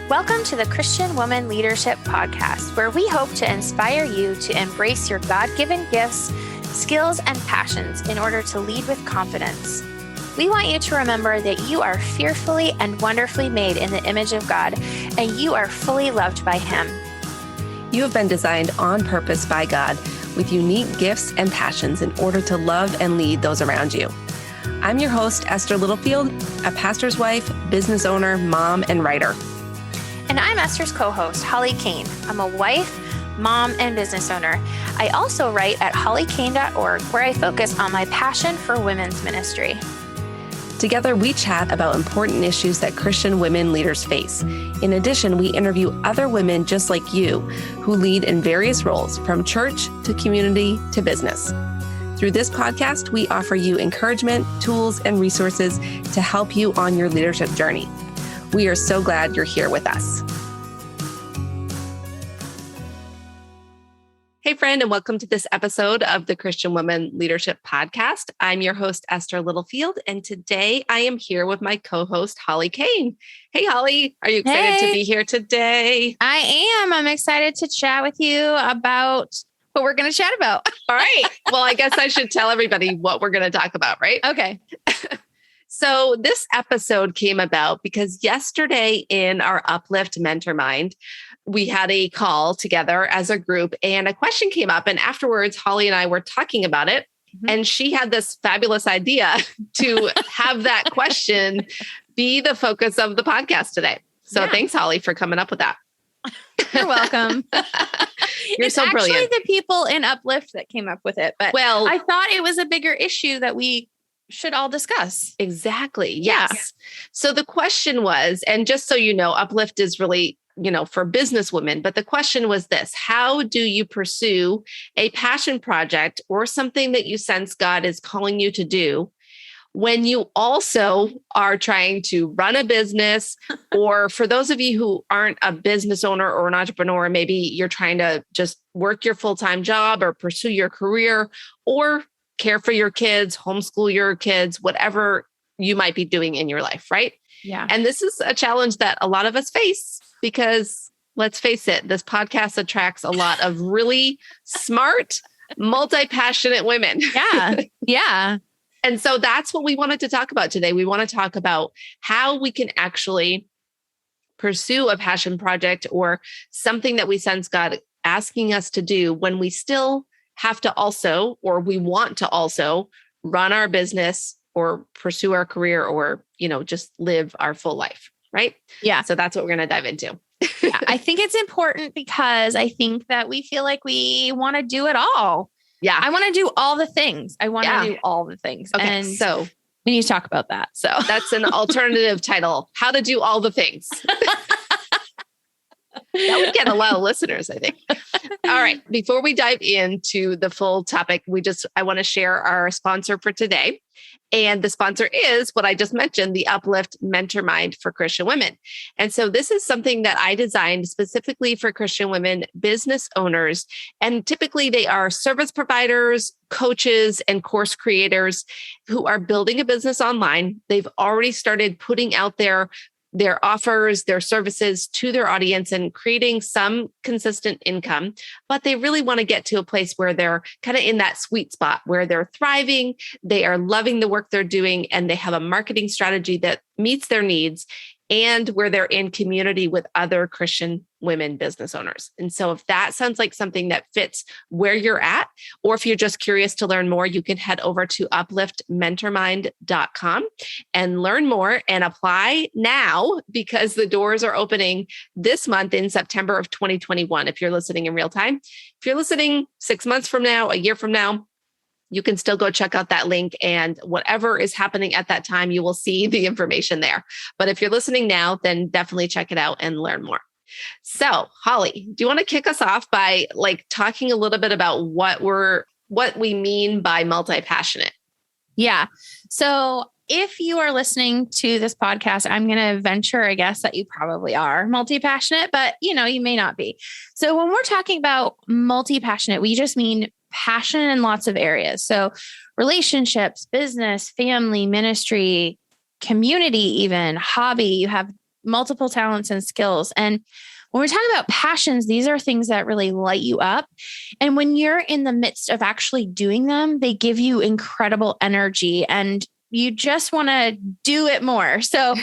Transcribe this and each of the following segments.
Welcome to the Christian Woman Leadership Podcast, where we hope to inspire you to embrace your God-given gifts, skills, and passions in order to lead with confidence. We want you to remember that you are fearfully and wonderfully made in the image of God, and you are fully loved by Him. You have been designed on purpose by God with unique gifts and passions in order to love and lead those around you. I'm your host, Esther Littlefield, a pastor's wife, business owner, mom, and writer. And I'm Esther's co-host, Holly Kane. I'm a wife, mom, and business owner. I also write at hollykane.org, where I focus on my passion for women's ministry. Together, we chat about important issues that Christian women leaders face. In addition, we interview other women just like you who lead in various roles, from church to community to business. Through this podcast, we offer you encouragement, tools, and resources to help you on your leadership journey. We are so glad you're here with us. Hey, friend, and welcome to this episode of the Christian Women Leadership Podcast. I'm your host, Esther Littlefield, and today I am here with my co-host, Holly Kane. Hey, Holly, are you excited to be here today? I am. I'm excited to chat with you about what we're going to chat about. All right. Well, I guess I should tell everybody what we're going to talk about, right? Okay. So this episode came about because yesterday in our Uplift Mentor Mind, we had a call together as a group and a question came up. And afterwards, Holly and I were talking about it. Mm-hmm. And she had this fabulous idea to have that question be the focus of the podcast today. So Thanks, Holly, for coming up with that. You're welcome. You're so brilliant. It's actually the people in Uplift that came up with it. But I thought it was a bigger issue that we should all discuss. Exactly. Yes. Yeah. So the question was, and just so you know, Uplift is really, for business women, but the question was this: how do you pursue a passion project or something that you sense God is calling you to do when you also are trying to run a business? Or for those of you who aren't a business owner or an entrepreneur, maybe you're trying to just work your full-time job or pursue your career or care for your kids, homeschool your kids, whatever you might be doing in your life, right? Yeah. And this is a challenge that a lot of us face because, let's face it, this podcast attracts a lot of really smart, multi-passionate women. Yeah. Yeah. And so that's what we wanted to talk about today. We want to talk about how we can actually pursue a passion project or something that we sense God asking us to do when we still have to also, or we want to also run our business or pursue our career or, just live our full life. Right? Yeah. So that's what we're going to dive into. Yeah, I think it's important because I think that we feel like we want to do it all. Yeah. I want to do all the things. I want to do all the things. Okay, and so we need to talk about that. So that's an alternative title: How to Do All the Things. That would get a lot of listeners, I think. All right. Before we dive into the full topic, I want to share our sponsor for today. And the sponsor is what I just mentioned, the Uplift Mentor Mind for Christian women. And so this is something that I designed specifically for Christian women business owners. And typically they are service providers, coaches, and course creators who are building a business online. They've already started putting out their offers, their services to their audience and creating some consistent income, but they really want to get to a place where they're kind of in that sweet spot where they're thriving, they are loving the work they're doing, and they have a marketing strategy that meets their needs and where they're in community with other Christian women business owners. And so if that sounds like something that fits where you're at, or if you're just curious to learn more, you can head over to upliftmentormind.com and learn more and apply now because the doors are opening this month in September of 2021. If you're listening in real time, if you're listening 6 months from now, a year from now, you can still go check out that link, and whatever is happening at that time, you will see the information there. But if you're listening now, then definitely check it out and learn more. So, Holly, do you want to kick us off by talking a little bit about what we mean by multi-passionate? Yeah. So if you are listening to this podcast, I'm going to venture a guess that you probably are multi-passionate, but you may not be. So when we're talking about multi-passionate, we just mean passion in lots of areas. So relationships, business, family, ministry, community, even hobby. You have multiple talents and skills. And when we're talking about passions, these are things that really light you up. And when you're in the midst of actually doing them, they give you incredible energy and you just want to do it more. So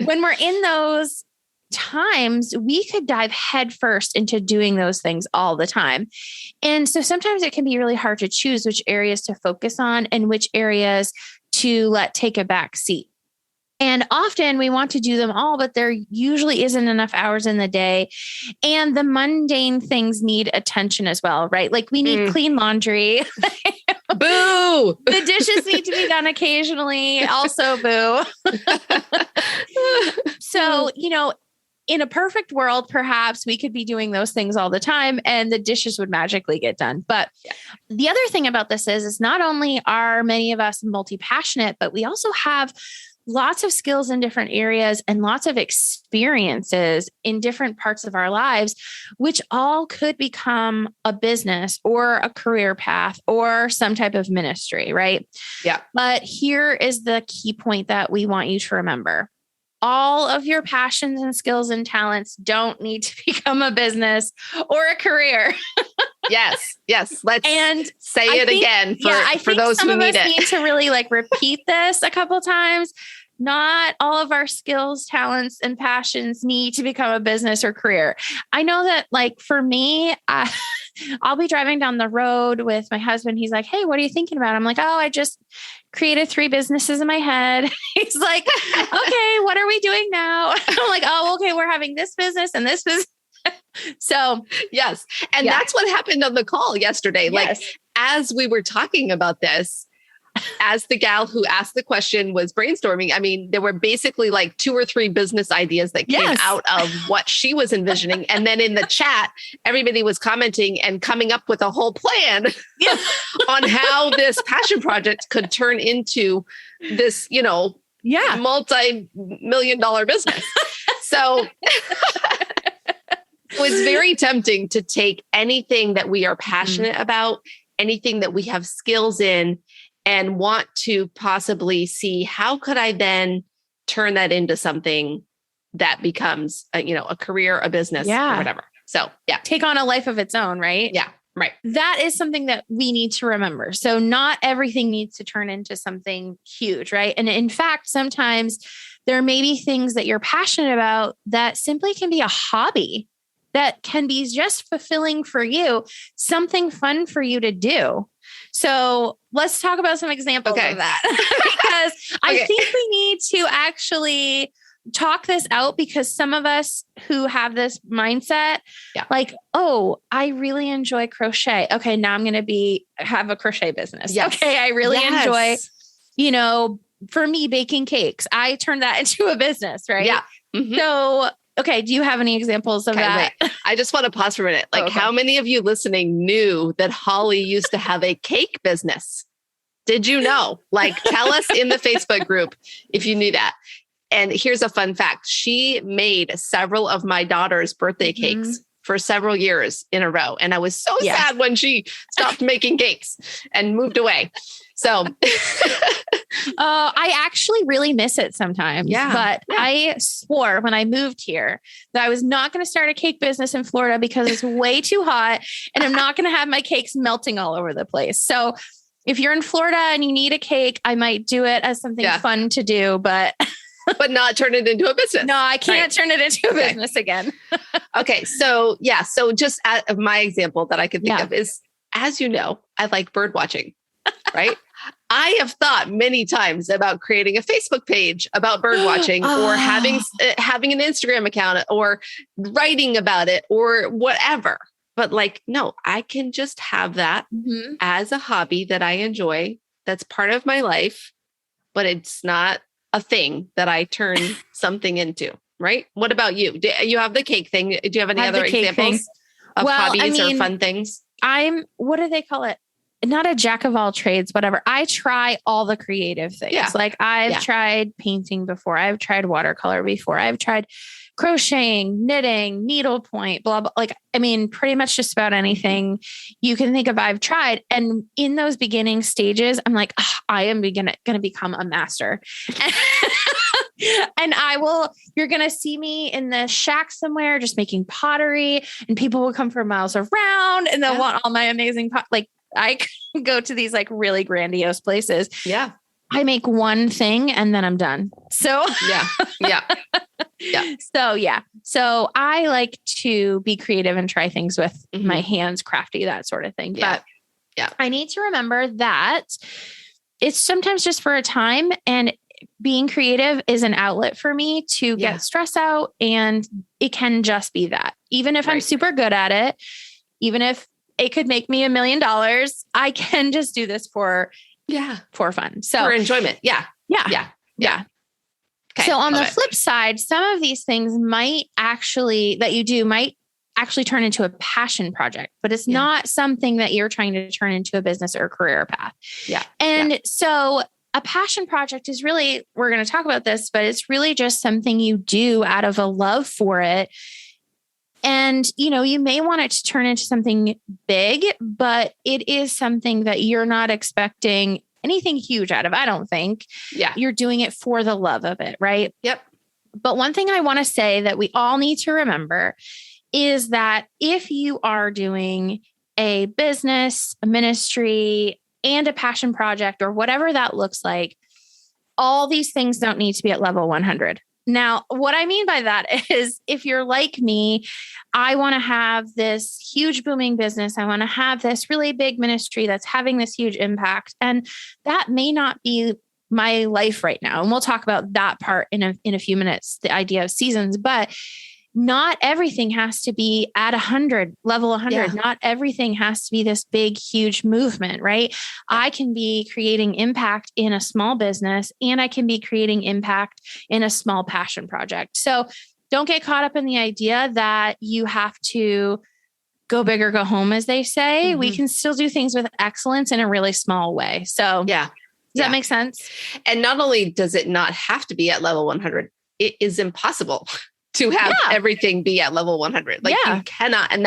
when we're in those times, we could dive headfirst into doing those things all the time. And so sometimes it can be really hard to choose which areas to focus on and which areas to let take a back seat. And often we want to do them all, but there usually isn't enough hours in the day. And the mundane things need attention as well, right? Like we need clean laundry. Boo! The dishes need to be done occasionally. Also, boo. So, in a perfect world, perhaps we could be doing those things all the time and the dishes would magically get done. But the other thing about this is not only are many of us multi-passionate, but we also have lots of skills in different areas and lots of experiences in different parts of our lives, which all could become a business or a career path or some type of ministry, right? Yeah. But here is the key point that we want you to remember. All of your passions and skills and talents don't need to become a business or a career. Yes. Let's say I it think, again for those who need it. Some of us need to really repeat this a couple times. Not all of our skills, talents, and passions need to become a business or career. I know that for me, I'll be driving down the road with my husband. He's like, "Hey, what are you thinking about?" I'm like, "Oh, I just created 3 businesses in my head." He's like, "Okay, what are we doing now?" I'm like, "Oh, okay, we're having this business and this business." So yes. And that's what happened on the call yesterday. Yes. As we were talking about this, as the gal who asked the question was brainstorming, I mean, there were basically 2 or 3 business ideas that came out of what she was envisioning. And then in the chat, everybody was commenting and coming up with a whole plan on how this passion project could turn into this, multi-million-dollar business. So it was very tempting to take anything that we are passionate about, anything that we have skills in, and want to possibly see how could I then turn that into something that becomes a career, a business, or whatever. So take on a life of its own, right? Yeah. Right. That is something that we need to remember. So not everything needs to turn into something huge, right? And in fact, sometimes there may be things that you're passionate about that simply can be a hobby that can be just fulfilling for you, something fun for you to do. So let's talk about some examples of that because I think we need to actually talk this out because some of us who have this mindset, oh, I really enjoy crochet. Okay. Now I'm going to have a crochet business. Yes. Okay. I really enjoy, for me, baking cakes. I turned that into a business, right? Yeah. Mm-hmm. So okay. Do you have any examples of that? Wait. I just want to pause for a minute. How many of you listening knew that Holly used to have a cake business? Did you know? Tell us in the Facebook group if you knew that. And here's a fun fact. She made several of my daughter's birthday cakes for several years in a row. And I was so sad when she stopped making cakes and moved away. So I actually really miss it sometimes. But I swore when I moved here that I was not going to start a cake business in Florida because it's way too hot and I'm not going to have my cakes melting all over the place. So if you're in Florida and you need a cake, I might do it as something fun to do, but not turn it into a business. No, I can't turn it into a business again. Okay. So so just my example that I could think of is, as you know, I like bird watching, right? I have thought many times about creating a Facebook page about bird watching or having an Instagram account or writing about it or whatever. But no, I can just have that as a hobby that I enjoy. That's part of my life, but it's not a thing that I turn something into, right? What about you? Do you have the cake thing? Do you have any other examples of hobbies or fun things? What do they call it? Not a jack of all trades, whatever. I try all the creative things. Yeah. I've tried painting before. I've tried watercolor before. I've tried crocheting, knitting, needlepoint, blah, blah. Pretty much just about anything you can think of, I've tried. And in those beginning stages, I'm like, I am going to become a master. And you're going to see me in the shack somewhere, just making pottery, and people will come from miles around and they'll want all my amazing like I go to these like really grandiose places. Yeah. I make one thing and then I'm done. So yeah. So I like to be creative and try things with my hands, crafty, that sort of thing. Yeah. But I need to remember that it's sometimes just for a time, and being creative is an outlet for me to get stress out. And it can just be that, even if I'm super good at it, even if it could make me $1 million, I can just do this for fun. So for enjoyment. Yeah. Okay. So on the flip side, some of these things might actually turn into a passion project, but it's not something that you're trying to turn into a business or a career path. Yeah. And so a passion project is really, we're going to talk about this, but it's really just something you do out of a love for it. And, you may want it to turn into something big, but it is something that you're not expecting anything huge out of, I don't think. Yeah. You're doing it for the love of it, right? Yep. But one thing I want to say that we all need to remember is that if you are doing a business, a ministry, and a passion project, or whatever that looks like, all these things don't need to be at level 100. Now, what I mean by that is if you're like me, I want to have this huge booming business. I want to have this really big ministry that's having this huge impact. And that may not be my life right now. And we'll talk about that part in a few minutes, the idea of seasons, but not everything has to be at level 100. Yeah. Not everything has to be this big, huge movement, right? I can be creating impact in a small business, and I can be creating impact in a small passion project. So don't get caught up in the idea that you have to go big or go home, as they say. We can still do things with excellence in a really small way. So does that make sense? And not only does it not have to be at level 100, it is impossible to have everything be at level 100. Like you cannot. And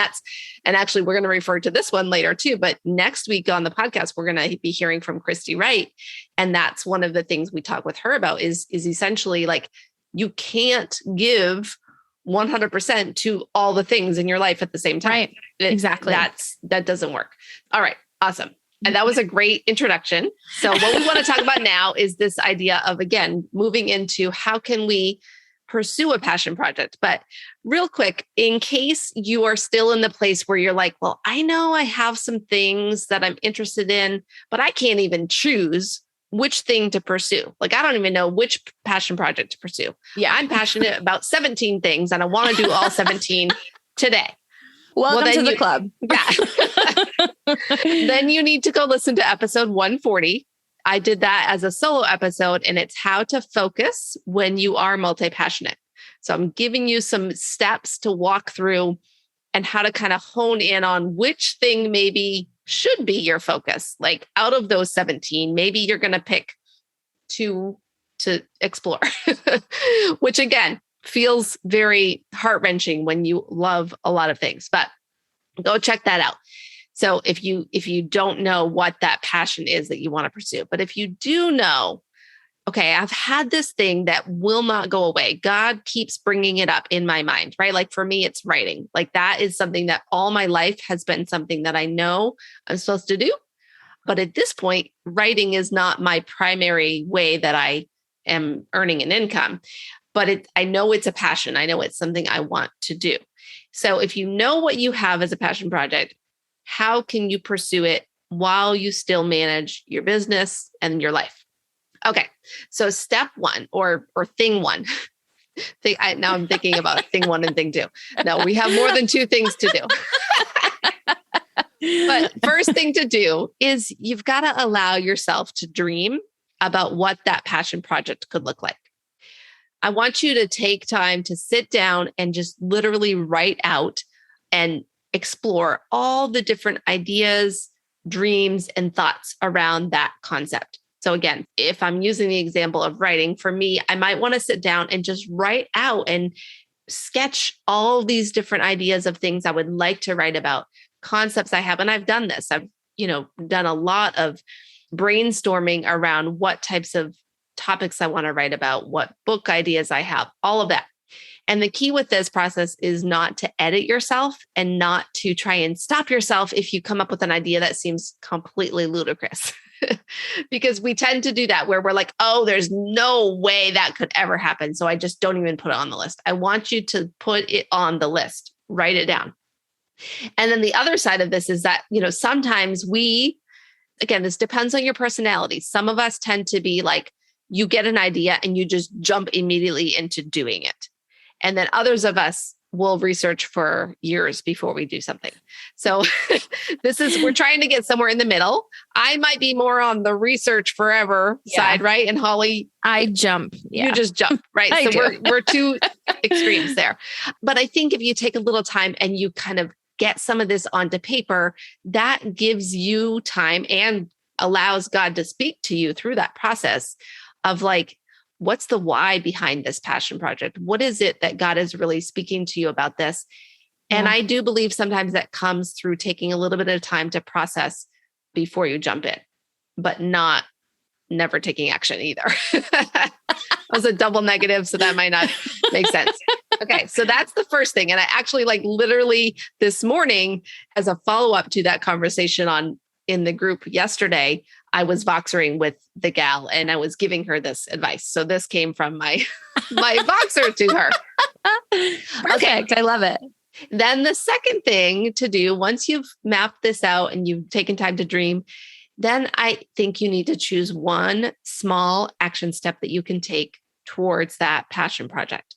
actually we're going to refer to this one later too, but next week on the podcast, we're going to be hearing from Christy Wright. And that's one of the things we talk with her about is essentially like, you can't give 100% to all the things in your life at the same time. Right. Exactly. That doesn't work. All right. Awesome. And that was a great introduction. So what we want to talk about now is this idea of, again, moving into how can we pursue a passion project. But real quick, in case you are still in the place where you're like, well, I know I have some things that I'm interested in, but I can't even choose which thing to pursue. Like, I don't even know which passion project to pursue. Yeah. I'm passionate about 17 things and I want to do all 17 today. Welcome to the club. Yeah. Then you need to go listen to episode 140. I did that as a solo episode, and it's how to focus when you are multi-passionate. So I'm giving you some steps to walk through and how to kind of hone in on which thing maybe should be your focus. Like out of those 17, maybe you're going to pick 2 to explore, which again, feels very heart-wrenching when you love a lot of things, but go check that out. So if you don't know what that passion is that you want to pursue, but if you do know, okay, I've had this thing that will not go away. God keeps bringing it up in my mind, right? Like for me, it's writing. Like that is something that all my life has been something that I know I'm supposed to do. But at this point, writing is not my primary way that I am earning an income, but I know it's a passion. I know it's something I want to do. So if you know what you have as a passion project, how can you pursue it while you still manage your business and your life? Okay. So step 1 or thing 1. Now I'm thinking about thing 1 and thing 2. No, we have more than 2 things to do. But first thing to do is you've got to allow yourself to dream about what that passion project could look like. I want you to take time to sit down and just literally write out and explore all the different ideas, dreams, and thoughts around that concept. So again, if I'm using the example of writing, for me, I might want to sit down and just write out and sketch all these different ideas of things I would like to write about, concepts I have. And I've done this. I've, done a lot of brainstorming around what types of topics I want to write about, what book ideas I have, all of that. And the key with this process is not to edit yourself and not to try and stop yourself if you come up with an idea that seems completely ludicrous. Because we tend to do that where we're like, oh, there's no way that could ever happen. So I just don't even put it on the list. I want you to put it on the list, write it down. And then the other side of this is that, sometimes again, this depends on your personality. Some of us tend to be like, you get an idea and you just jump immediately into doing it. And then others of us will research for years before we do something. So we're trying to get somewhere in the middle. I might be more on the research forever side, right? And Holly, I jump. Yeah. You just jump, right? So we're two extremes there. But I think if you take a little time and you kind of get some of this onto paper, that gives you time and allows God to speak to you through that process of like, what's the why behind this passion project? What is it that God is really speaking to you about this? Yeah. And I do believe sometimes that comes through taking a little bit of time to process before you jump in, but never taking action either. That was a double negative, so that might not make sense. Okay, so that's the first thing. And I actually literally this morning, as a follow-up to that conversation in the group yesterday, I was Voxering with the gal and I was giving her this advice. So this came from my Voxer to her. Perfect. Okay. I love it. Then the second thing to do, once you've mapped this out and you've taken time to dream, then I think you need to choose one small action step that you can take towards that passion project.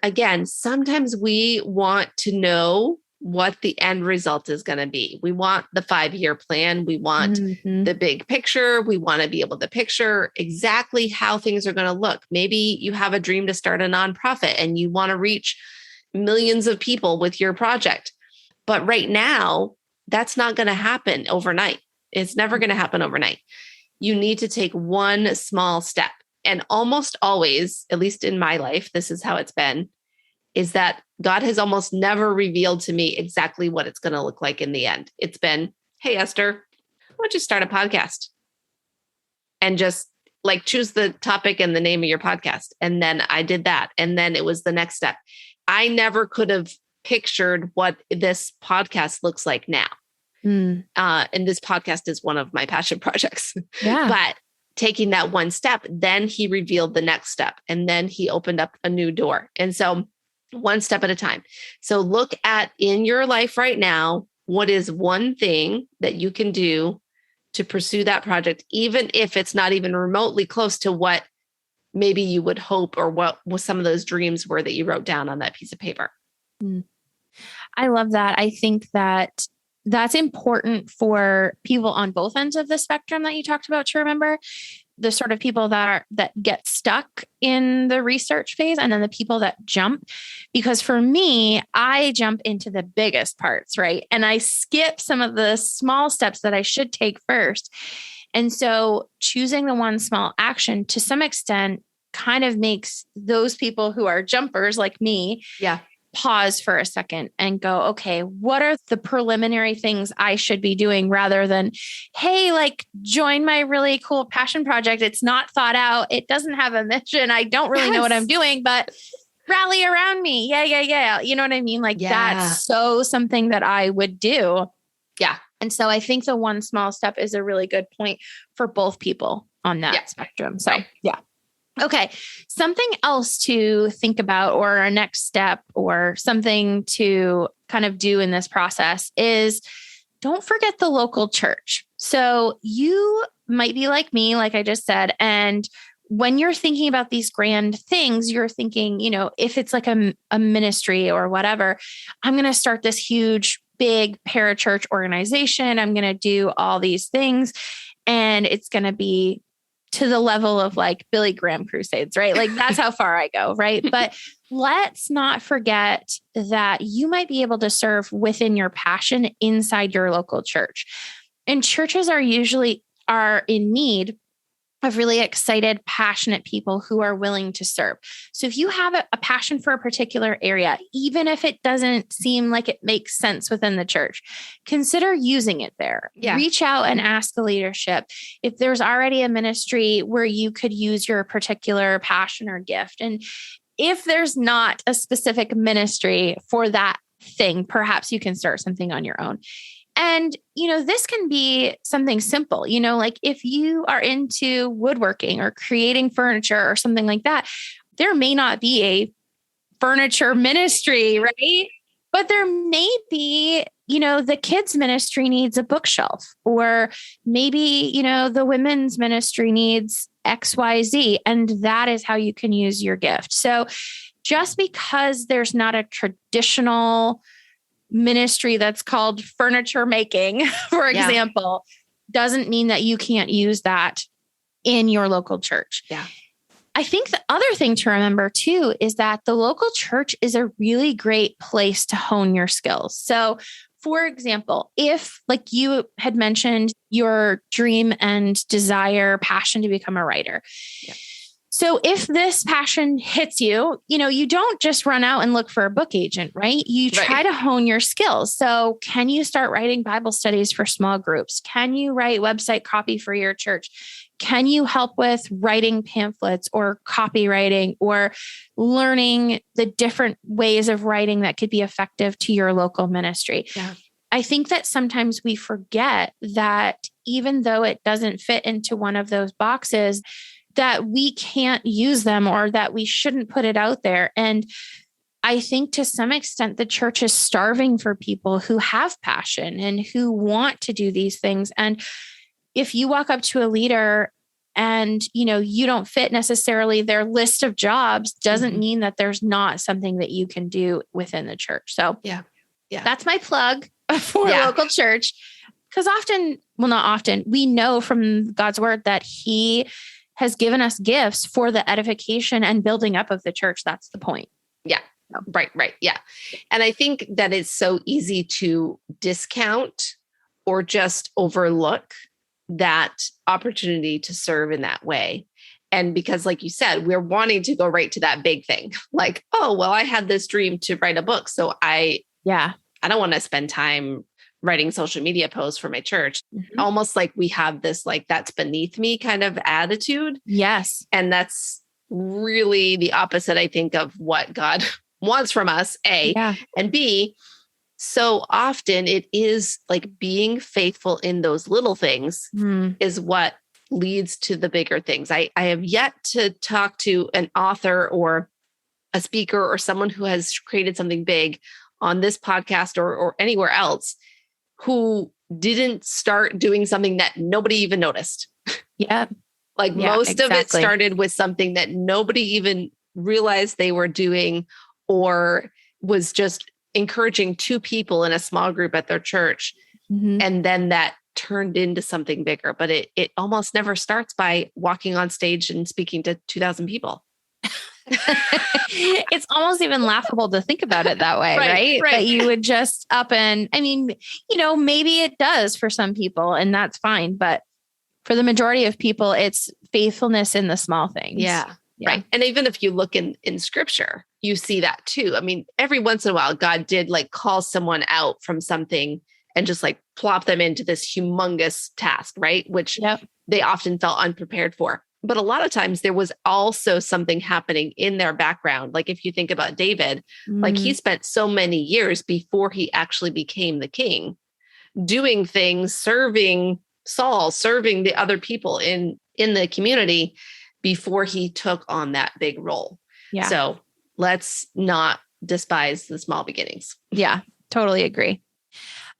Again, sometimes we want to know what the end result is going to be. We want the 5-year plan. We want the big picture. We want to be able to picture exactly how things are going to look. Maybe you have a dream to start a nonprofit and you want to reach millions of people with your project. But right now, that's not going to happen overnight. It's never going to happen overnight. You need to take one small step. And almost always, at least in my life, this is how it's been, is that God has almost never revealed to me exactly what it's going to look like in the end. It's been, hey, Esther, why don't you start a podcast? And just choose the topic and the name of your podcast. And then I did that. And then it was the next step. I never could have pictured what this podcast looks like now. And this podcast is one of my passion projects. Yeah. But taking that one step, then he revealed the next step. And then he opened up a new door. And so one step at a time. So look at in your life right now, what is one thing that you can do to pursue that project, even if it's not even remotely close to what maybe you would hope or what some of those dreams were that you wrote down on that piece of paper. I love that. I think that that's important for people on both ends of the spectrum that you talked about to remember. The sort of people that get stuck in the research phase and then the people that jump. Because for me, I jump into the biggest parts, right? And I skip some of the small steps that I should take first. And so choosing the one small action to some extent kind of makes those people who are jumpers like me, pause for a second and go, okay, what are the preliminary things I should be doing rather than, hey, join my really cool passion project. It's not thought out. It doesn't have a mission. I don't really know what I'm doing, but rally around me. Yeah. You know what I mean? That's so something that I would do. Yeah. And so I think the one small step is a really good point for both people on that spectrum. So yeah. Okay. Something else to think about or a next step or something to kind of do in this process is don't forget the local church. So you might be like me, like I just said, and when you're thinking about these grand things, you're thinking, if it's like a ministry or whatever, I'm going to start this huge, big parachurch organization. I'm going to do all these things and it's going to be to the level of Billy Graham crusades, right? That's how far I go, right? But let's not forget that you might be able to serve within your passion inside your local church. And churches are in need of really excited, passionate people who are willing to serve. So if you have a passion for a particular area, even if it doesn't seem like it makes sense within the church, consider using it there. Yeah. Reach out and ask the leadership if there's already a ministry where you could use your particular passion or gift. And if there's not a specific ministry for that thing, perhaps you can start something on your own. And, this can be something simple, like if you are into woodworking or creating furniture or something like that, there may not be a furniture ministry, right? But there may be, the kids ministry needs a bookshelf, or maybe, the women's ministry needs XYZ. And that is how you can use your gift. So just because there's not a traditional ministry that's called furniture making, for example, doesn't mean that you can't use that in your local church. Yeah. I think the other thing to remember too is that the local church is a really great place to hone your skills. So, for example, if like you had mentioned your dream and desire, passion to become a writer. Yeah. So if this passion hits you, you don't just run out and look for a book agent, right? You try to hone your skills. So can you start writing Bible studies for small groups? Can you write website copy for your church? Can you help with writing pamphlets or copywriting or learning the different ways of writing that could be effective to your local ministry? Yeah. I think that sometimes we forget that even though it doesn't fit into one of those boxes, that we can't use them or that we shouldn't put it out there. And I think to some extent, the church is starving for people who have passion and who want to do these things. And if you walk up to a leader and, you don't fit necessarily their list of jobs, doesn't mean that there's not something that you can do within the church. So that's my plug for local church. Because not often, we know from God's word that He has given us gifts for the edification and building up of the church. That's the point. Yeah. Right. Yeah. And I think that it's so easy to discount or just overlook that opportunity to serve in that way. And because like you said, we're wanting to go right to that big thing. Like, oh, well, I had this dream to write a book. So I don't want to spend time writing social media posts for my church. Mm-hmm. Almost like we have this, like, that's beneath me kind of attitude. Yes. And that's really the opposite, I think, of what God wants from us, A, and B, so often it is like being faithful in those little things is what leads to the bigger things. I have yet to talk to an author or a speaker or someone who has created something big on this podcast or anywhere else who didn't start doing something that nobody even noticed. Yeah. Most of it started with something that nobody even realized they were doing or was just encouraging two people in a small group at their church. Mm-hmm. And then that turned into something bigger, but it almost never starts by walking on stage and speaking to 2,000 people. It's almost even laughable to think about it that way, right? That you would just maybe it does for some people and that's fine. But for the majority of people, it's faithfulness in the small things. Yeah. Right. And even if you look in scripture, you see that too. I mean, every once in a while, God did like call someone out from something and just like plop them into this humongous task, right? Which they often felt unprepared for. But a lot of times there was also something happening in their background. Like if you think about David, like he spent so many years before he actually became the king doing things, serving Saul, serving the other people in the community before he took on that big role. Yeah. So let's not despise the small beginnings. Yeah, totally agree.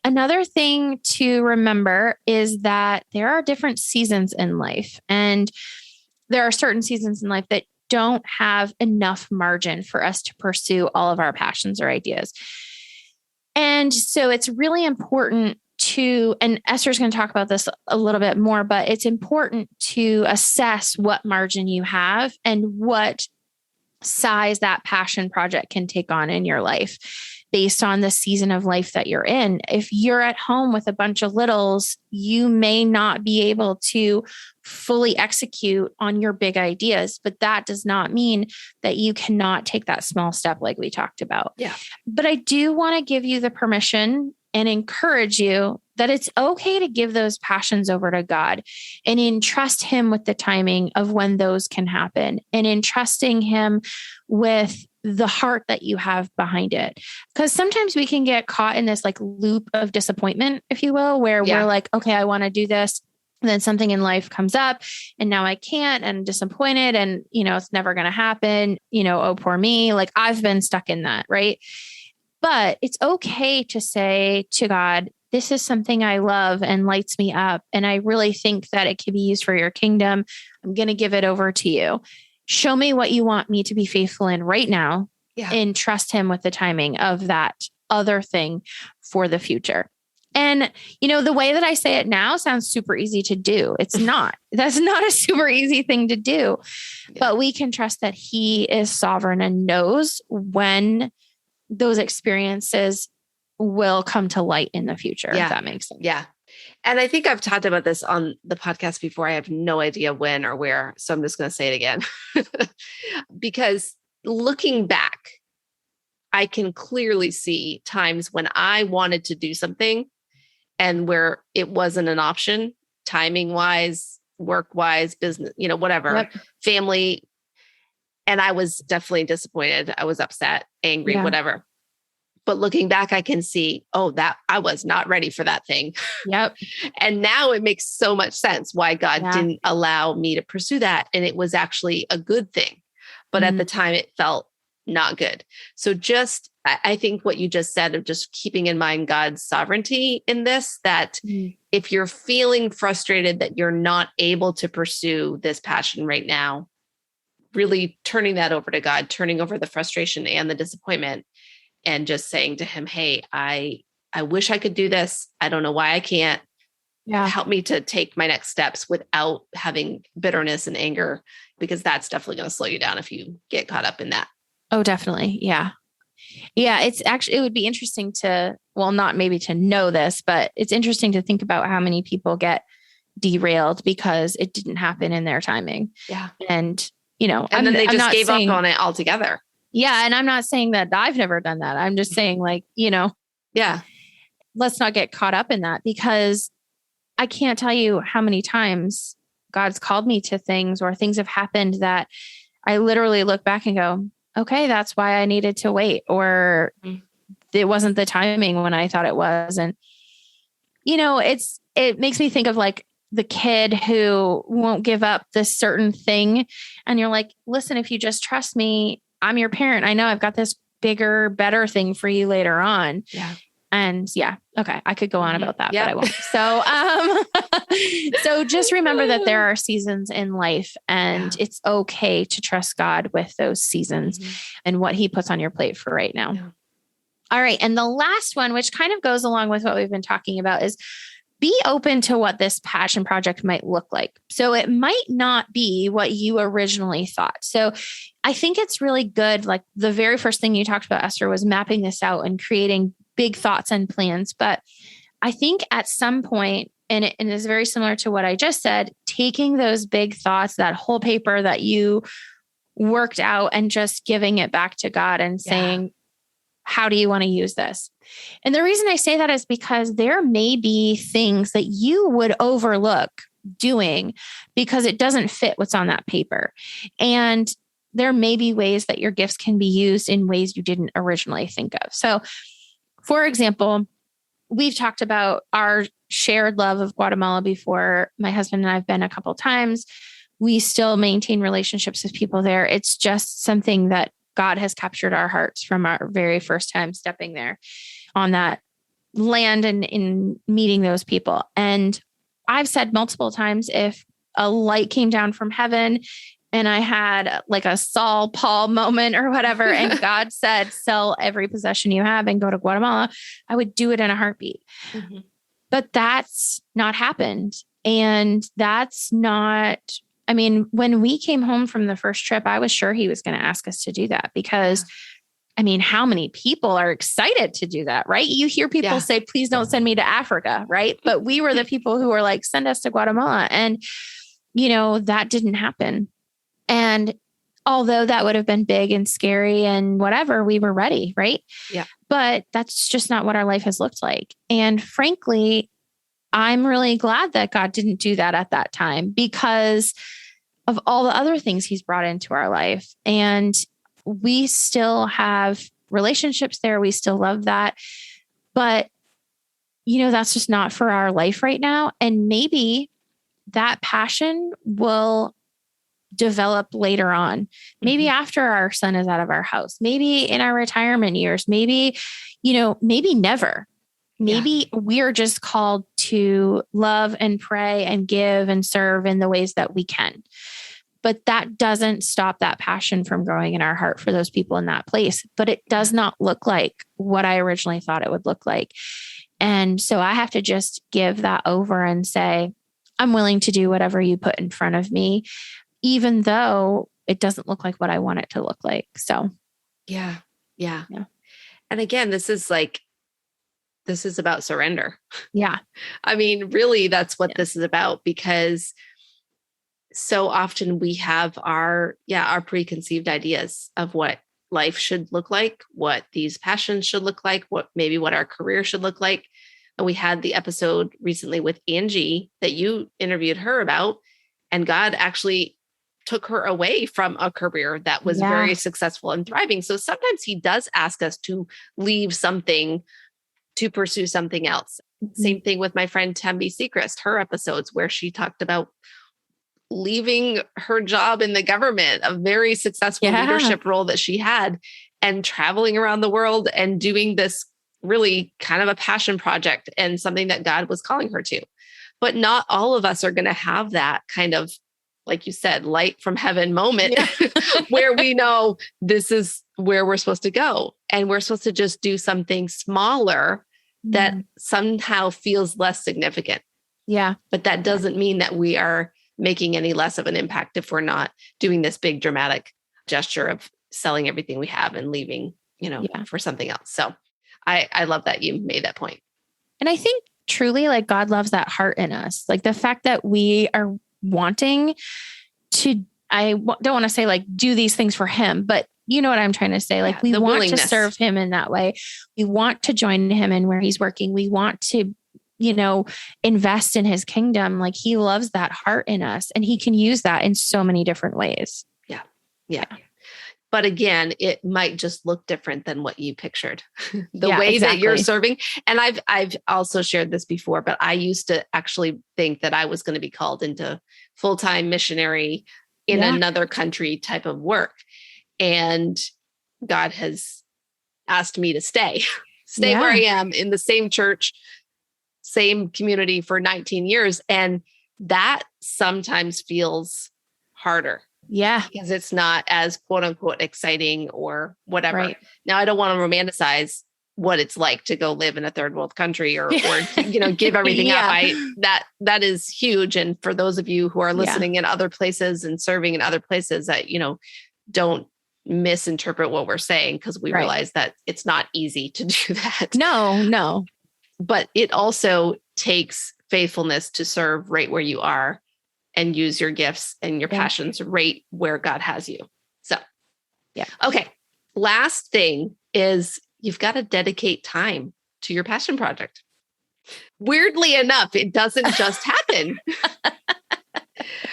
Another thing to remember is that there are different seasons in life, and there are certain seasons in life that don't have enough margin for us to pursue all of our passions or ideas. And so it's really important and Esther's going to talk about this a little bit more, but it's important to assess what margin you have and what size that passion project can take on in your life. based on the season of life that you're in. If you're at home with a bunch of littles, you may not be able to fully execute on your big ideas, but that does not mean that you cannot take that small step like we talked about. Yeah. But I do want to give you the permission and encourage you that it's okay to give those passions over to God and entrust Him with the timing of when those can happen, and entrusting Him with the heart that you have behind it. Because sometimes we can get caught in this like loop of disappointment, if you will, where we're like, okay, I want to do this. And then something in life comes up and now I can't, and I'm disappointed, and, it's never going to happen. Oh, poor me. Like, I've been stuck in that. Right. But it's okay to say to God, this is something I love and lights me up, and I really think that it can be used for your kingdom. I'm going to give it over to you. Show me what you want me to be faithful in right now, and trust Him with the timing of that other thing for the future. And, the way that I say it now sounds super easy to do. It's not. That's not a super easy thing to do. But we can trust that He is sovereign and knows when those experiences will come to light in the future, if that makes sense. Yeah. And I think I've talked about this on the podcast before. I have no idea when or where, so I'm just going to say it again. Because looking back, I can clearly see times when I wanted to do something and where it wasn't an option, timing wise, work wise, business, whatever, family. And I was definitely disappointed. I was upset, angry, whatever. But looking back, I can see, that I was not ready for that thing. Yep. And now it makes so much sense why God didn't allow me to pursue that. And it was actually a good thing. But at the time it felt not good. So I think what you just said of just keeping in mind God's sovereignty in this, that if you're feeling frustrated that you're not able to pursue this passion right now, really turning that over to God, turning over the frustration and the disappointment, and just saying to Him, hey, I wish I could do this. I don't know why I can't. Help me to take my next steps without having bitterness and anger, because that's definitely going to slow you down if you get caught up in that. Oh, definitely. Yeah. Yeah. It would be interesting not maybe to know this, but it's interesting to think about how many people get derailed because it didn't happen in their timing. Yeah. And, then they just gave up on it altogether. Yeah. And I'm not saying that I've never done that. I'm just saying let's not get caught up in that, because I can't tell you how many times God's called me to things, or things have happened that I literally look back and go, okay, that's why I needed to wait, or it wasn't the timing when I thought it was. And, it makes me think of like the kid who won't give up this certain thing. And you're like, listen, if you just trust me, I'm your parent. I know I've got this bigger, better thing for you later on. Yeah. And okay, I could go on about that, but I won't. So, so just remember that there are seasons in life, and it's okay to trust God with those seasons and what He puts on your plate for right now. Yeah. All right. And the last one, which kind of goes along with what we've been talking about, is be open to what this passion project might look like. So it might not be what you originally thought. So I think it's really good. Like the very first thing you talked about, Esther, was mapping this out and creating big thoughts and plans. But I think at some point, and it is very similar to what I just said, taking those big thoughts, that whole paper that you worked out, and just giving it back to God and saying, how do you want to use this? And the reason I say that is because there may be things that you would overlook doing because it doesn't fit what's on that paper. And there may be ways that your gifts can be used in ways you didn't originally think of. So, for example, we've talked about our shared love of Guatemala before. My husband and I have been a couple of times. We still maintain relationships with people there. It's just something that God has captured our hearts from our very first time stepping there on that land and in meeting those people. And I've said multiple times, if a light came down from heaven and I had like a Saul Paul moment or whatever, and God said, sell every possession you have and go to Guatemala, I would do it in a heartbeat. Mm-hmm. But that's not happened. And that's not, I mean, when we came home from the first trip, I was sure He was going to ask us to do that, because I mean, how many people are excited to do that, right? You hear people say, please don't send me to Africa, right? But we were the people who were like, send us to Guatemala. And, that didn't happen. And although that would have been big and scary and whatever, we were ready, right? Yeah. But that's just not what our life has looked like. And frankly, I'm really glad that God didn't do that at that time because of all the other things he's brought into our life. And we still have relationships there. We still love that. But, that's just not for our life right now. And maybe that passion will develop later on, maybe after our son is out of our house, maybe in our retirement years, maybe, maybe never. Maybe we're just called to love and pray and give and serve in the ways that we can. But that doesn't stop that passion from growing in our heart for those people in that place. But it does not look like what I originally thought it would look like. And so I have to just give that over and say, I'm willing to do whatever you put in front of me, even though it doesn't look like what I want it to look like. So, yeah. And again, this is about surrender. Yeah. I mean, really, that's what this is about, because so often we have our preconceived ideas of what life should look like, what these passions should look like, what our career should look like. And we had the episode recently with Angie that you interviewed her about, and God actually took her away from a career that was very successful and thriving. So sometimes he does ask us to leave something to pursue something else. Mm-hmm. Same thing with my friend Tembi Sechrist, her episodes where she talked about leaving her job in the government, a very successful leadership role that she had, and traveling around the world and doing this really kind of a passion project and something that God was calling her to. But not all of us are going to have that kind of, like you said, light from heaven moment where we know this is where we're supposed to go. And we're supposed to just do something smaller that somehow feels less significant. Yeah. But that doesn't mean that we are making any less of an impact if we're not doing this big dramatic gesture of selling everything we have and leaving, for something else. So I love that you made that point. And I think truly, like, God loves that heart in us. Like the fact that we are wanting to, don't want to say like do these things for him, but you know what I'm trying to say? Like we want to serve him in that way. We want to join him in where he's working. We want to, invest in his kingdom. Like he loves that heart in us, and he can use that in so many different ways. Yeah. But again, it might just look different than what you pictured. The way that you're serving. And I've also shared this before, but I used to actually think that I was going to be called into full-time missionary in another country type of work. And God has asked me to stay where I am in the same church, same community for 19 years. And that sometimes feels harder. Yeah. Because it's not as quote unquote exciting or whatever. Right. Now, I don't want to romanticize what it's like to go live in a third world country or give everything up. That is huge. And for those of you who are listening in other places and serving in other places, that, don't misinterpret what we're saying, because we realize that it's not easy to do that. No. But it also takes faithfulness to serve right where you are and use your gifts and your passions right where God has you. So, okay. Last thing is you've got to dedicate time to your passion project. Weirdly enough, it doesn't just happen.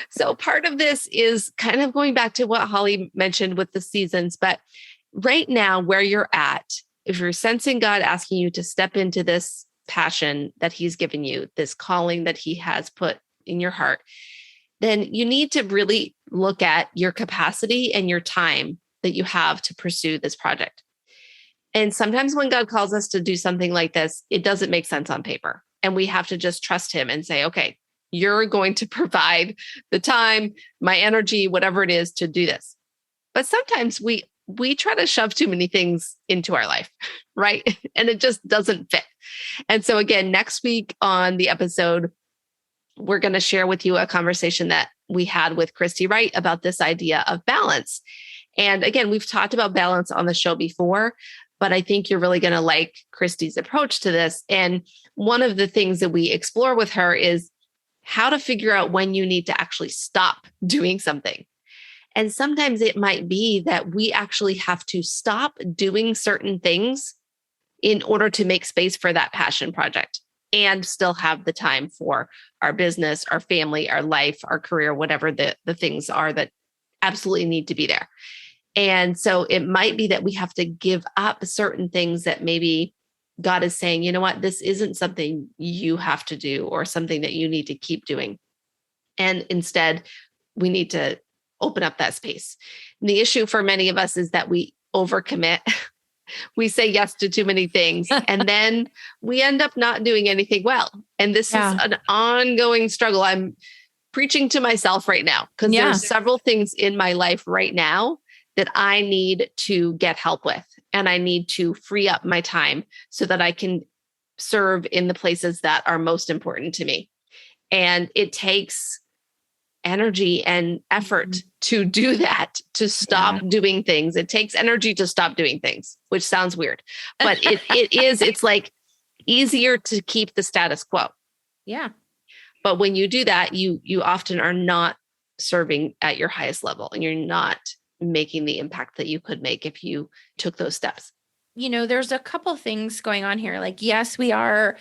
So part of this is kind of going back to what Holly mentioned with the seasons, but right now where you're at, if you're sensing God asking you to step into this passion that he's given you, this calling that he has put in your heart, then you need to really look at your capacity and your time that you have to pursue this project. And sometimes when God calls us to do something like this, it doesn't make sense on paper. And we have to just trust him and say, okay, you're going to provide the time, my energy, whatever it is to do this. But sometimes we try to shove too many things into our life, right? And it just doesn't fit. And so again, next week on the episode, we're going to share with you a conversation that we had with Christy Wright about this idea of balance. And again, we've talked about balance on the show before, but I think you're really going to like Christy's approach to this. And one of the things that we explore with her is how to figure out when you need to actually stop doing something. And sometimes it might be that we actually have to stop doing certain things in order to make space for that passion project and still have the time for our business, our family, our life, our career, whatever the things are that absolutely need to be there. And so it might be that we have to give up certain things that maybe God is saying, you know what, this isn't something you have to do or something that you need to keep doing. And instead, we need to open up that space. And the issue for many of us is that we overcommit. We say yes to too many things, and then we end up not doing anything well. And this is an ongoing struggle. I'm preaching to myself right now because there's several things in my life right now that I need to get help with. And I need to free up my time so that I can serve in the places that are most important to me. And it takes energy and effort to do that, to stop doing things. It takes energy to stop doing things, which sounds weird, but it's like easier to keep the status quo. Yeah. But when you do that, you often are not serving at your highest level, and you're not making the impact that you could make if you took those steps. You know, there's a couple things going on here. Like, yes, we are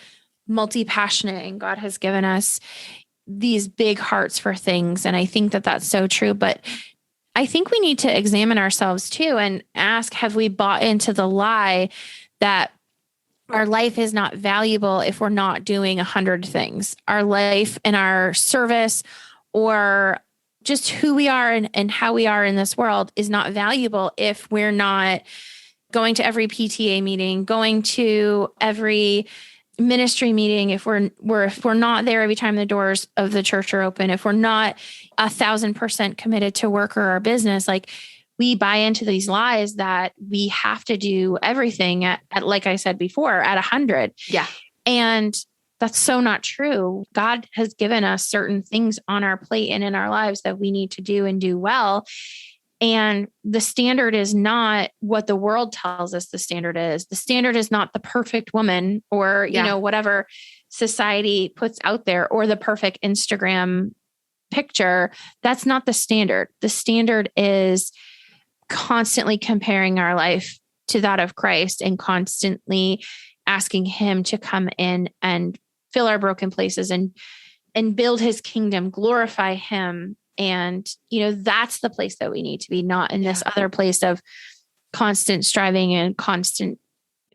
multi-passionate and God has given us these big hearts for things. And I think that that's so true. But I think we need to examine ourselves too and ask, have we bought into the lie that our life is not valuable if we're not doing 100 things? Our life and our service, or just who we are and how we are in this world, is not valuable if we're not going to every PTA meeting, going to every ministry meeting, if we're not there every time the doors of the church are open, if we're not 1,000% committed to work or our business. Like, we buy into these lies that we have to do everything at like I said before, at 100. Yeah. And that's so not true. God has given us certain things on our plate and in our lives that we need to do and do well. And the standard is not what the world tells us the standard is. The standard is not the perfect woman or, you know, whatever society puts out there, or the perfect Instagram picture. That's not the standard. The standard is constantly comparing our life to that of Christ and constantly asking him to come in and fill our broken places and build his kingdom, glorify him. And, you know, that's the place that we need to be, not in this other place of constant striving and constant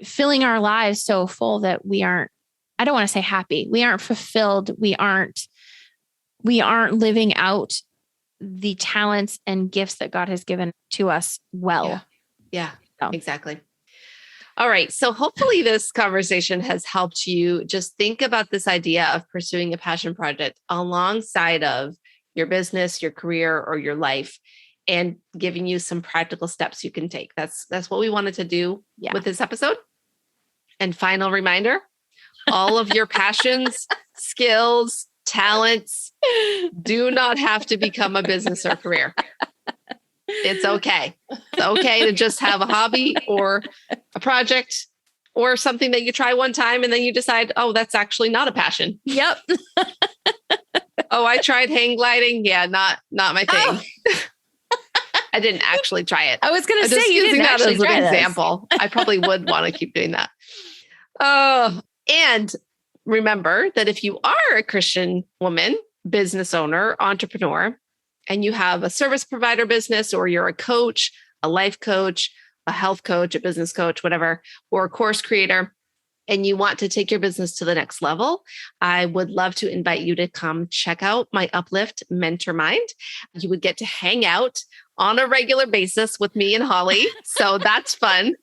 filling our lives so full that we aren't, I don't want to say happy. We aren't fulfilled. We aren't living out the talents and gifts that God has given to us well. Yeah, exactly. All right. So hopefully this conversation has helped you just think about this idea of pursuing a passion project alongside of your business, your career, or your life, and giving you some practical steps you can take. That's what we wanted to do with this episode. And final reminder, all of your passions, skills, talents do not have to become a business or career. It's okay. It's okay to just have a hobby or a project or something that you try one time and then you decide, oh, that's actually not a passion. Yep. Oh, I tried hang gliding. Yeah, not my thing. Oh. I didn't actually try it. I was going to say, you didn't actually try as an example. I probably would want to keep doing that. Oh, and remember that if you are a Christian woman, business owner, entrepreneur, and you have a service provider business, or you're a coach, a life coach, a health coach, a business coach, whatever, or a course creator, and you want to take your business to the next level, I would love to invite you to come check out my Uplift Mentor Mind. You would get to hang out on a regular basis with me and Holly. So that's fun.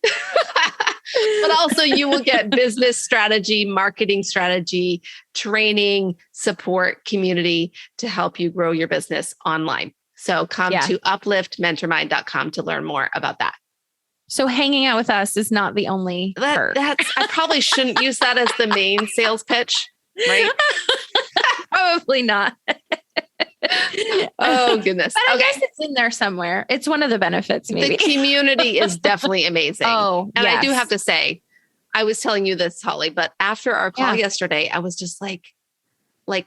But also you will get business strategy, marketing strategy, training, support, community to help you grow your business online. So come to upliftmentormind.com to learn more about that. So hanging out with us is not the only perk. I probably shouldn't use that as the main sales pitch, right? Probably not. Oh, goodness. But I guess it's in there somewhere. It's one of the benefits, maybe. The community is definitely amazing. Oh, and yes. I do have to say, I was telling you this, Holly, but after our call yesterday, I was just like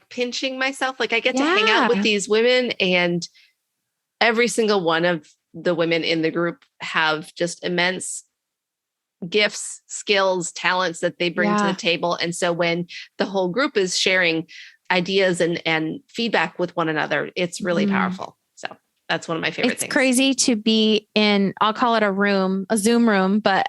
pinching myself. Like I get to hang out with these women, and every single one of the women in the group have just immense gifts, skills, talents that they bring to the table. And so when the whole group is sharing ideas and feedback with one another, it's really powerful. So that's one of my favorite things. It's crazy to be in, I'll call it a Zoom room, but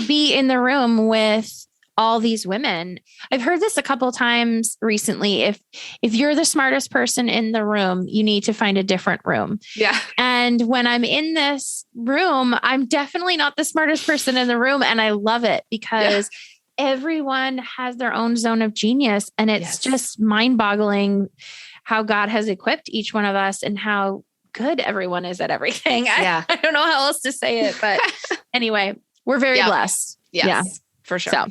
be in the room with all these women. I've heard this a couple of times recently. If you're the smartest person in the room, you need to find a different room. Yeah. And when I'm in this room, I'm definitely not the smartest person in the room. And I love it because everyone has their own zone of genius. And it's just mind-boggling how God has equipped each one of us and how good everyone is at everything. I don't know how else to say it, but anyway, we're very blessed. Yes. Yeah. For sure. So,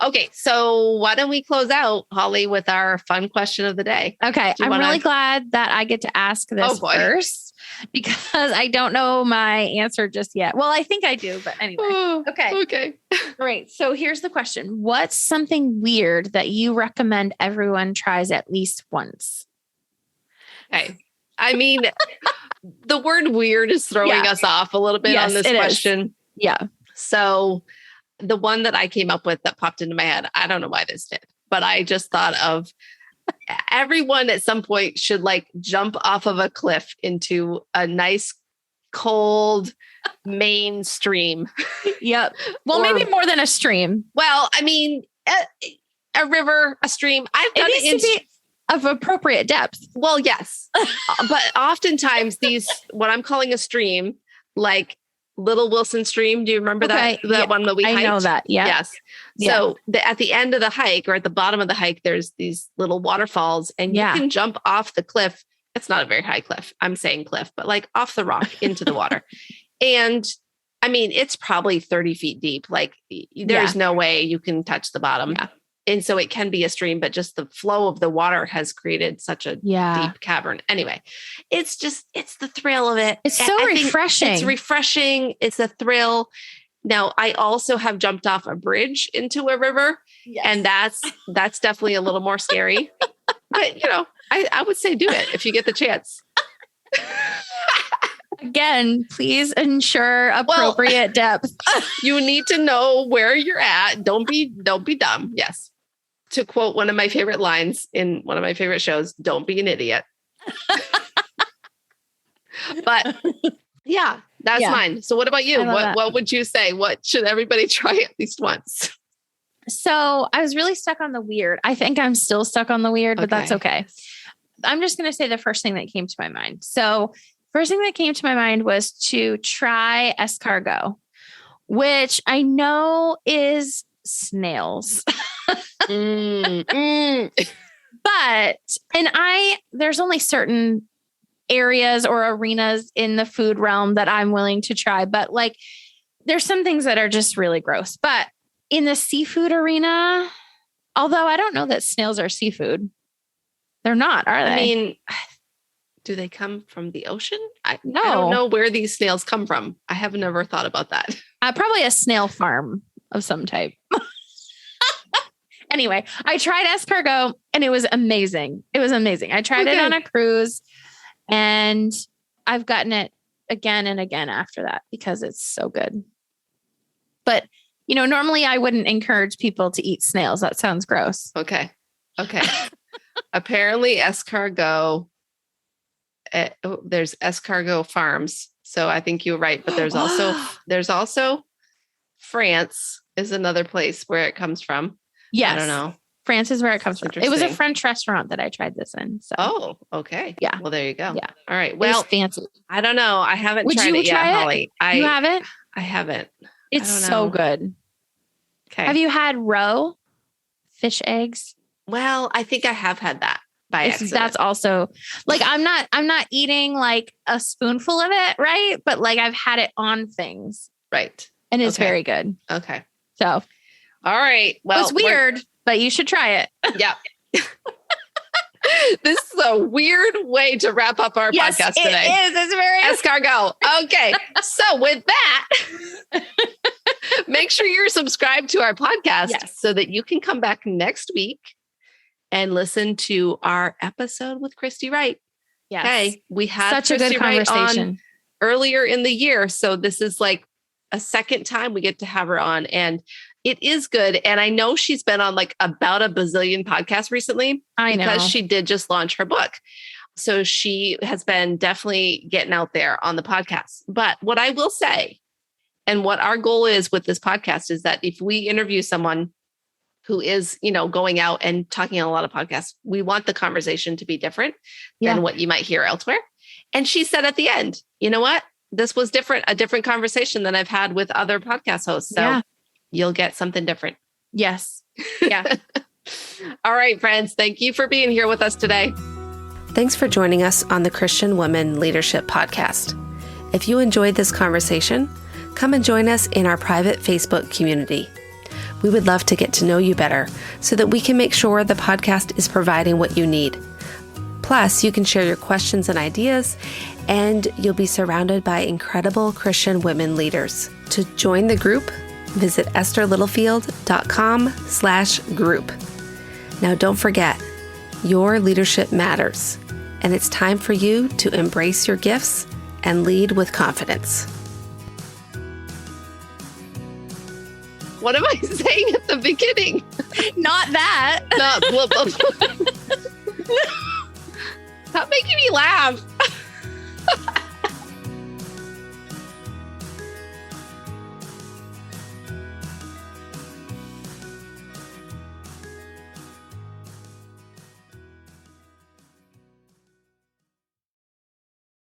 okay. So why don't we close out, Holly, with our fun question of the day? Okay. I'm really glad that I get to ask this first because I don't know my answer just yet. Well, I think I do, but anyway. Okay. Great. So here's the question. What's something weird that you recommend everyone tries at least once? Okay. I mean, the word weird is throwing us off a little bit on this question. Is. Yeah. So the one that I came up with that popped into my head, I don't know why this did, but I just thought of everyone at some point should jump off of a cliff into a nice, cold main stream. Yep. Well, maybe more than a stream. Well, I mean, a river, a stream. I've done it needs to be of appropriate depth. Well, yes. But oftentimes what I'm calling a stream, like Little Wilson Stream. Do you remember that one that we hiked? I know that. Yeah. Yes. So at the end of the hike or at the bottom of the hike, there's these little waterfalls and you can jump off the cliff. It's not a very high cliff. I'm saying cliff, but off the rock into the water. And I mean, it's probably 30 feet deep. There's no way you can touch the bottom. Yeah. And so it can be a stream, but just the flow of the water has created such a deep cavern. Anyway, it's the thrill of it. It's so refreshing. It's refreshing. It's a thrill. Now, I also have jumped off a bridge into a river, and that's definitely a little more scary. But, I would say do it if you get the chance. Again, please ensure appropriate depth. You need to know where you're at. Don't be dumb. Yes. To quote one of my favorite lines in one of my favorite shows, don't be an idiot. But that's mine. So what about you? What would you say? What should everybody try at least once? So I was really stuck on the weird. I think I'm still stuck on the weird, but that's okay. I'm just going to say the first thing that came to my mind. So first thing that came to my mind was to try escargot, which I know is snails. But, there's only certain areas or arenas in the food realm that I'm willing to try, but there's some things that are just really gross, but in the seafood arena, although I don't know that snails are seafood, they're not, are they? I mean, do they come from the ocean? No. I don't know where these snails come from. I have never thought about that. Probably a snail farm of some type. Anyway, I tried escargot and it was amazing. I tried it on a cruise and I've gotten it again and again after that because it's so good. But, normally I wouldn't encourage people to eat snails. That sounds gross. Okay. Apparently escargot, there's escargot farms. So I think you're right. But there's also France is another place where it comes from. Yes. I don't know. France is where it comes from. It was a French restaurant that I tried this in. So. Oh, okay. Yeah. Well, there you go. Yeah. All right. Well, fancy. I don't know. I haven't tried it yet, Holly. You haven't? I haven't. It's so good. Okay. Have you had roe fish eggs? Well, I think I have had that by accident. That's also I'm not eating a spoonful of it. Right. But I've had it on things. Right. And it's very good. Okay. So. All right. Well, it's weird, but you should try it. Yeah. This is a weird way to wrap up our podcast today. It is. It's very escargot. Okay. So with that, make sure you're subscribed to our podcast so that you can come back next week and listen to our episode with Christy Wright. Yes. Okay. We had such Christy a good Wright conversation on earlier in the year. So this is like a second time we get to have her on, and it is good. And I know she's been on like about a bazillion podcasts recently because she did just launch her book. So she has been definitely getting out there on the podcast. But what I will say, and what our goal is with this podcast, is that if we interview someone who is, going out and talking on a lot of podcasts, we want the conversation to be different than what you might hear elsewhere. And she said at the end, you know what? This was a different conversation than I've had with other podcast hosts. So you'll get something different. Yes. Yeah. All right, friends. Thank you for being here with us today. Thanks for joining us on the Christian Women Leadership Podcast. If you enjoyed this conversation, come and join us in our private Facebook community. We would love to get to know you better so that we can make sure the podcast is providing what you need. Plus, you can share your questions and ideas, and you'll be surrounded by incredible Christian women leaders. To join the group, visit estherlittlefield.com/group. Now, don't forget, your leadership matters, and it's time for you to embrace your gifts and lead with confidence. What am I saying at the beginning? Not that. Stop making me laugh.